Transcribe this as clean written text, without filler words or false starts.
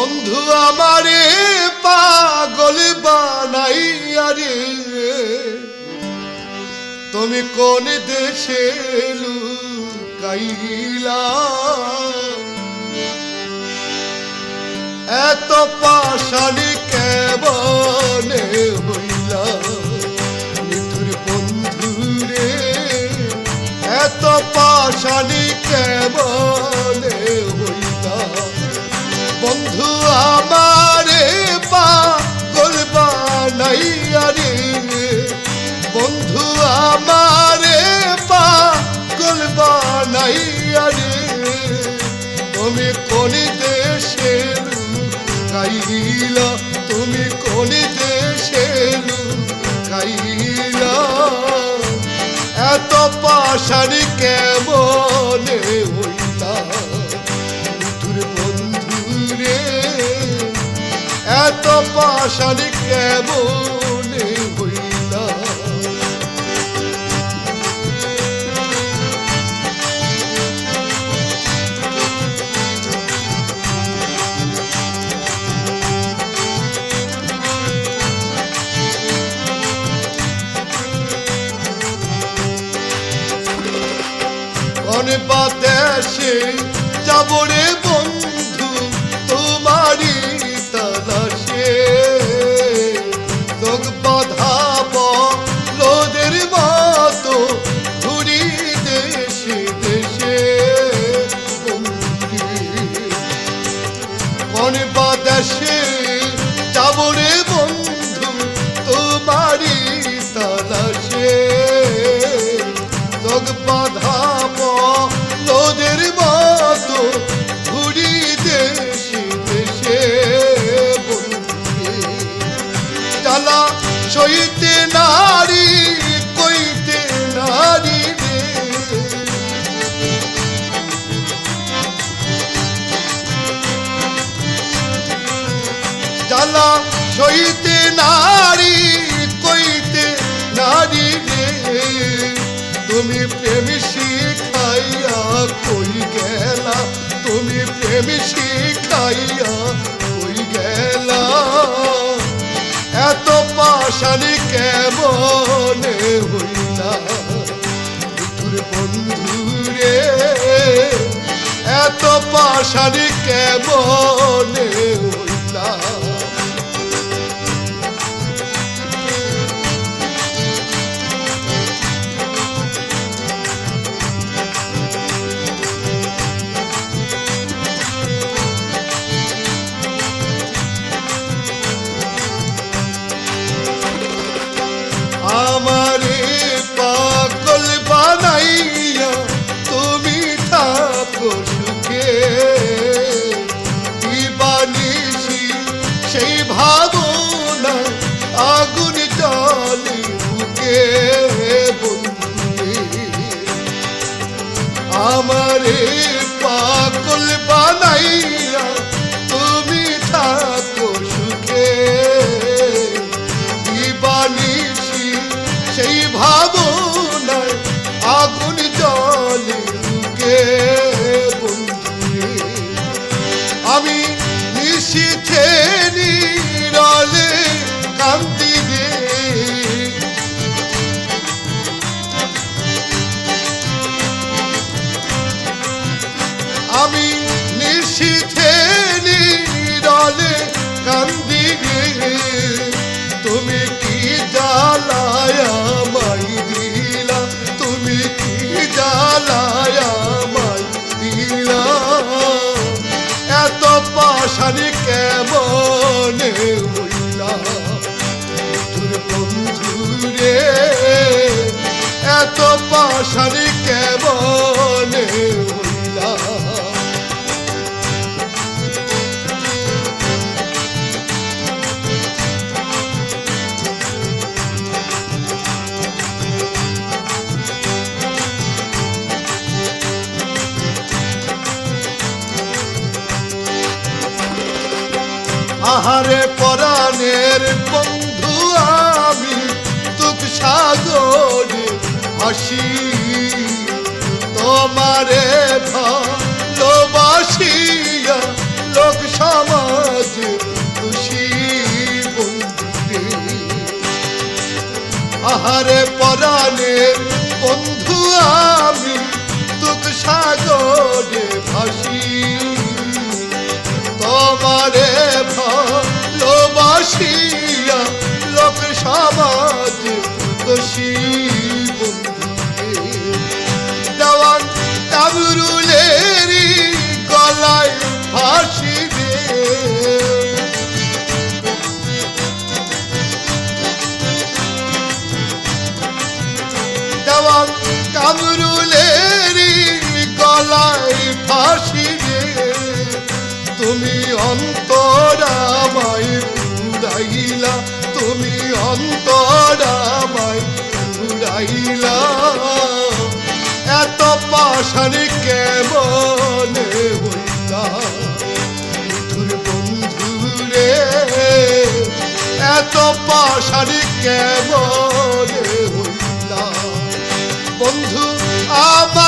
বন্ধু আমারে পাগল বানাইয়া রে তুমি কোন দেশে লুকাইলা এত পাশানি কেমনে হইলা নিতুর বন্ধু রে এত পাশানি কেমনে হইলা বন্ধু আমারে পাগল বানাইয়া রে বন্ধু আমারে পাগল বানাইয়া রে তুমি কোন দেশে লুকাইলা তুমি কোন দেশে লুকাইলা এত পাশানি কেমনে হইলা তোর বন্ধু রে এত পাশানি কেমনে হইলা কোন বাদেশে যাব রে বন্ধু তোমারি তালাশে তোক বাধাব লোদের মতো ঘুরি দেশে দেশে কোন বাদেশে যাব রে বন্ধু তোমারি তালাশে তোক বাধাব লোদের মতো ঘুরি দেশে দেশে জ্বালা সইতে নারী কইতে নারী রে জ্বালা সইতে নারী কইতে নারী রে তুমি প্রেম শিখাইয়া কই গেলা তুমি প্রেম শিখাইয়া কই গেলা এত পাশানি কেমনে হইলা তোর বন্ধু রে এত পাশানি কেমনে হইলা আমারে পাগল বানাইয়া তুমি থাকো সুখে দিবানিশি সেই ভাবনা আগুন জ্বলে বুকে বন্ধু আমারে পাগল বানাইয়া তুমি থাকো সুখে দিবানিশি সেই ভাবনায় আগুন জ্বলে বুকে বন্ধু আমি নিশীথে নীরলে কান্দি রে আমি নিশীথে নীরলে কান্দি রে তুমি কি জ্বালায়া মাই দিলা তুমি কি জ্বালায়া মাই দিলা এত পাশানি কেমনে হইলা তোর বন্ধু রে এত পাশানি কেমনে হইলা আহারে পরাণের বন্ধু আমি তুক সাগরে হাসি তোমারে ভালোবাসিয়া লোক সমাজ আরে পরাণের বন্ধু আমি দুঃখ সাগরে ভাসি তোমারে ভালোবাসিয়া লোক সমাজ দোষী বন্ধুকে দেওয়ান কামরুলেরই গলায় ফাঁসি দে দেওয়ান কামরুলেরই গলায় ফাঁসি দে তুমি অন্তরামায় পুরাইলা তুমি অন্তরামায় পুরাইলা এত পাশান কেমন হইলা মিঠুর বন্ধু রে এত পাশান কেমন হইলা বন্ধু আমার